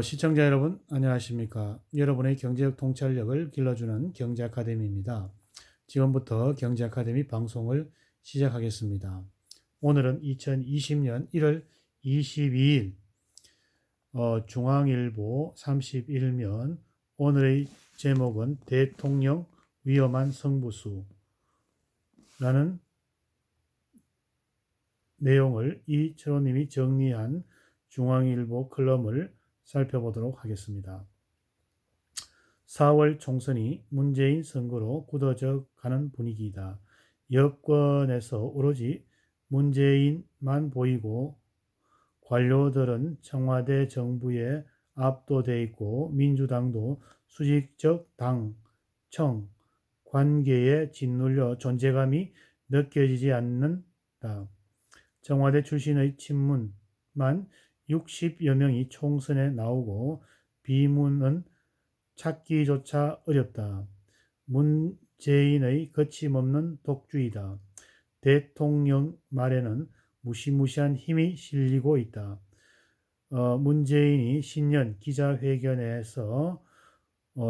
시청자 여러분, 안녕하십니까? 여러분의 경제적 통찰력을 길러주는 경제 아카데미입니다. 지금부터 경제 아카데미 방송을 시작하겠습니다. 오늘은 2020년 1월 22일, 중앙일보 31면, 오늘의 제목은 대통령 위험한 성부수라는 내용을 이철호님이 정리한 중앙일보 칼럼을 살펴보도록 하겠습니다. 4월 총선이 문재인 선거로 굳어져 가는 분위기이다. 여권에서 오로지 문재인만 보이고 관료들은 청와대 정부에 압도돼 있고 민주당도 수직적 당, 청 관계에 짓눌려 존재감이 느껴지지 않는다. 청와대 출신의 친문만 60여 명이 총선에 나오고 비문은 찾기조차 어렵다. 문재인의 거침없는 독주이다. 대통령 말에는 무시무시한 힘이 실리고 있다. 문재인이 신년 기자회견에서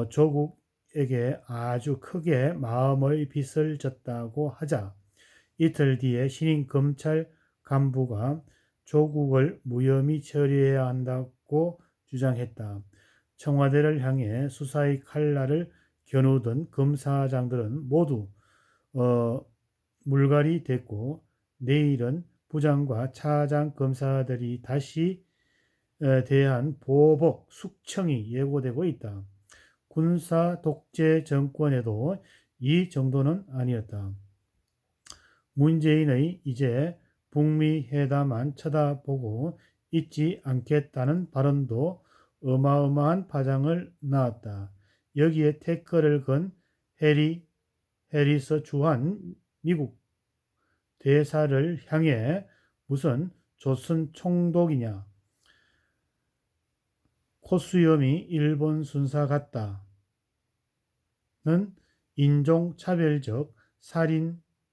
조국에게 아주 크게 마음의 빚을 졌다고 하자 이틀 뒤에 신임 검찰 간부가 조국을 무혐의 처리해야 한다고 주장했다. 청와대를 향해 수사의 칼날을 겨누던 검사장들은 모두 물갈이 됐고 내일은 부장과 차장 검사들이 다시 대한 보복 숙청이 예고되고 있다. 군사 독재 정권에도 이 정도는 아니었다. 문재인의 이제 북미 회담만 쳐다보고 있지 않겠다는 발언도 어마어마한 파장을 낳았다. 여기에 태클을 건 해리스 주한 미국 대사를 향해 무슨 조선 총독이냐, 코수염이 일본 순사 같다는 인종차별적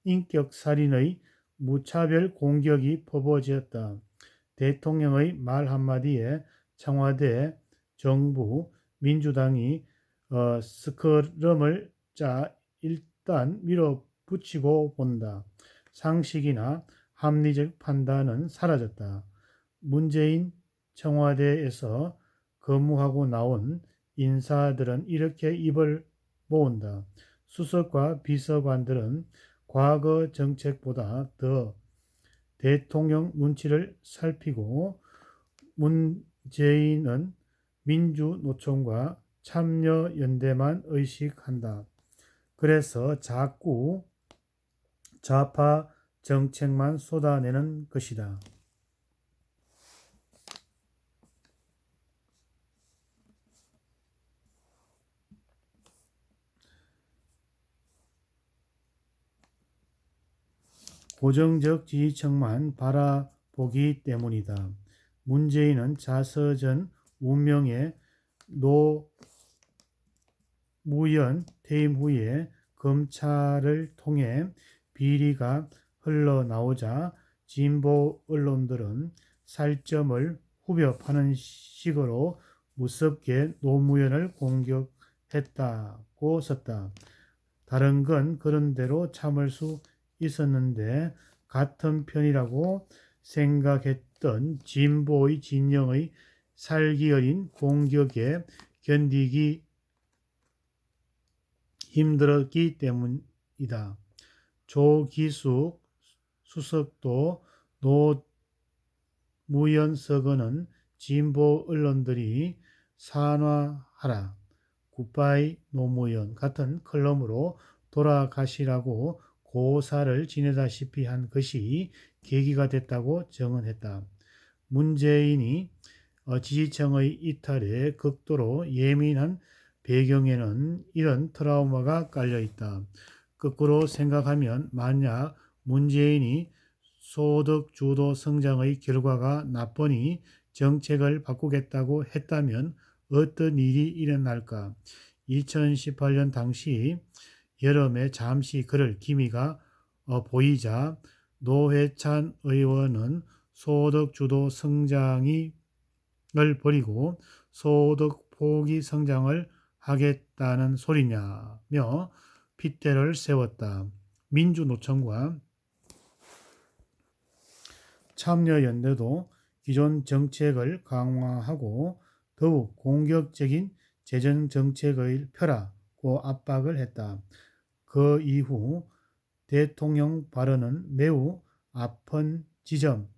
인격살인의 무차별 공격이 퍼부어졌다. 대통령의 말 한마디에 청와대, 정부, 민주당이 스크럼을 짜 일단 밀어붙이고 본다. 상식이나 합리적 판단은 사라졌다. 문재인 청와대에서 근무하고 나온 인사들은 이렇게 입을 모은다. 수석과 비서관들은 과거 정책보다 더 대통령 눈치를 살피고 문재인은 민주노총과 참여연대만 의식한다. 그래서 자꾸 좌파 정책만 쏟아내는 것이다. 고정적 지지층만 바라보기 때문이다. 문재인은 자서전 운명의 노무현 퇴임 후에 검찰을 통해 비리가 흘러나오자 진보 언론들은 살점을 후벼 파는 식으로 무섭게 노무현을 공격했다고 썼다. 다른 건 그런 대로 참을 수 있었는데 같은 편이라고 생각했던 진보의 진영의 살기 어린 공격에 견디기 힘들었기 때문이다. 조기숙 수석도 노무현 서거는 진보 언론들이 산화하라, 굿바이 노무현 같은 칼럼으로 돌아가시라고 고사를 지내다시피 한 것이 계기가 됐다고 정언했다. 문재인이 지지층의 이탈에 극도로 예민한 배경에는 이런 트라우마가 깔려있다. 거꾸로 생각하면 만약 문재인이 소득주도 성장의 결과가 나쁘니 정책을 바꾸겠다고 했다면 어떤 일이 일어날까? 2018년 당시 여름에 잠시 그럴 기미가 보이자 노회찬 의원은 소득주도 성장이 버리고 소득 포기 성장을 하겠다는 소리냐며 핏대를 세웠다. 민주노총과 참여연대도 기존 정책을 강화하고 더욱 공격적인 재정정책의 펴라고 압박을 했다. 그 이후 대통령 발언은 매우 아픈 지점,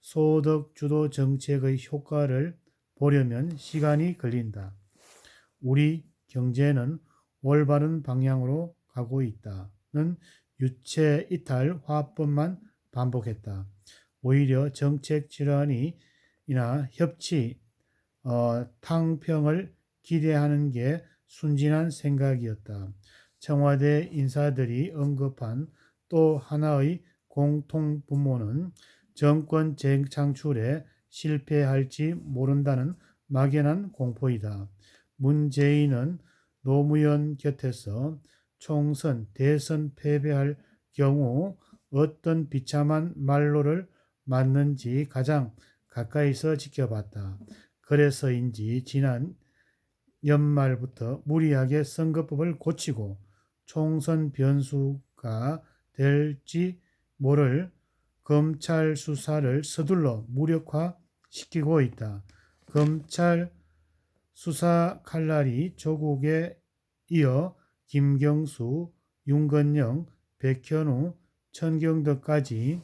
소득주도 정책의 효과를 보려면 시간이 걸린다. 우리 경제는 올바른 방향으로 가고 있다는 유체 이탈 화법만 반복했다. 오히려 정책 질환이나 협치, 탕평을 기대하는 게 순진한 생각이었다. 청와대 인사들이 언급한 또 하나의 공통분모는 정권 재창출에 실패할지 모른다는 막연한 공포이다. 문재인은 노무현 곁에서 총선, 대선 패배할 경우 어떤 비참한 말로를 맞는지 가장 가까이서 지켜봤다. 그래서인지 지난 연말부터 무리하게 선거법을 고치고 총선 변수가 될지 모를 검찰 수사를 서둘러 무력화시키고 있다. 검찰 수사 칼날이 조국에 이어 김경수, 윤건영, 백현우, 천경덕까지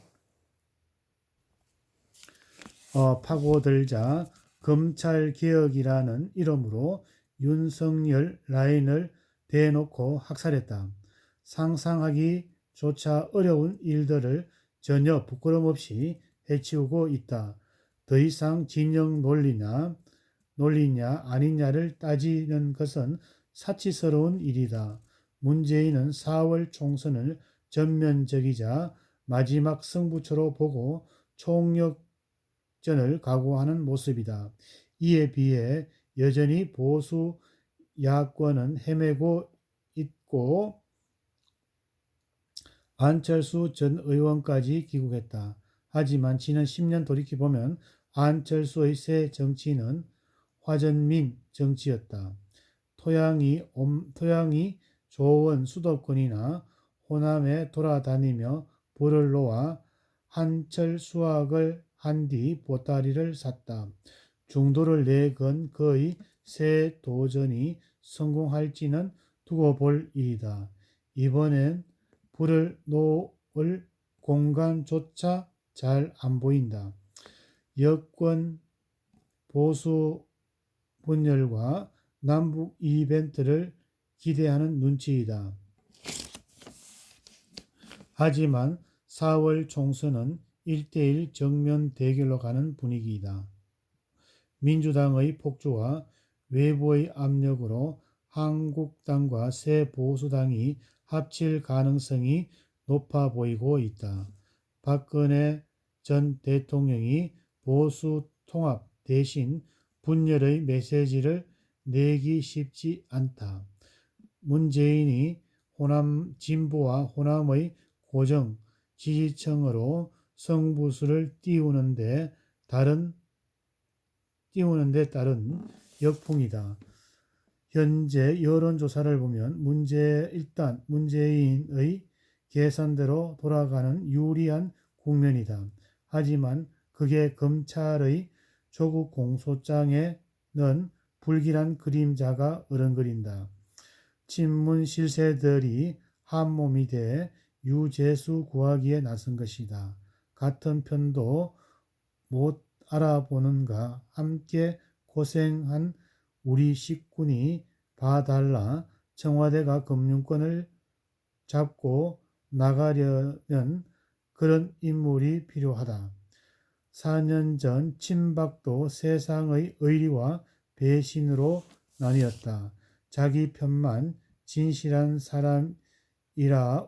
파고들자 검찰개혁이라는 이름으로 윤석열 라인을 대놓고 학살했다. 상상하기조차 어려운 일들을 전혀 부끄럼 없이 해치우고 있다. 더 이상 진영 논리냐 아니냐를 따지는 것은 사치스러운 일이다. 문재인은 4월 총선을 전면적이자 마지막 승부처로 보고 총력전을 각오하는 모습이다. 이에 비해 여전히 보수 야권은 헤매고 있고 안철수 전 의원까지 귀국했다. 하지만 지난 10년 돌이켜보면 안철수의 새 정치는 화전민 정치였다. 토양이 좋은 수도권이나 호남에 돌아다니며 불을 놓아 한철 수확을 한 뒤 보따리를 샀다. 중도를 내건 그의 새 도전이 성공할지는 두고 볼 일이다. 이번엔 불을 놓을 공간조차 잘 안 보인다. 여권 보수 분열과 남북 이벤트를 기대하는 눈치이다. 하지만 4월 총선은 1대1 정면 대결로 가는 분위기이다. 민주당의 폭주와 외부의 압력으로 한국당과 새 보수당이 합칠 가능성이 높아 보이고 있다. 박근혜 전 대통령이 보수 통합 대신 분열의 메시지를 내기 쉽지 않다. 문재인이 진보와 호남의 고정 지지층으로 승부수를 띄우는 데 따른 역풍이다. 현재 여론조사를 보면 문재인의 계산대로 돌아가는 유리한 국면이다. 하지만 그게 검찰의 조국 공소장에는 불길한 그림자가 어른거린다. 친문 실세들이 한몸이 돼 유재수 구하기에 나선 것이다. 같은 편도 못 알아보는가. 함께 고생한 우리 식군이 봐달라. 청와대가 금융권을 잡고 나가려면 그런 인물이 필요하다. 4년 전 친박도 세상의 의리와 배신으로 나뉘었다. 자기 편만 진실한 사람이라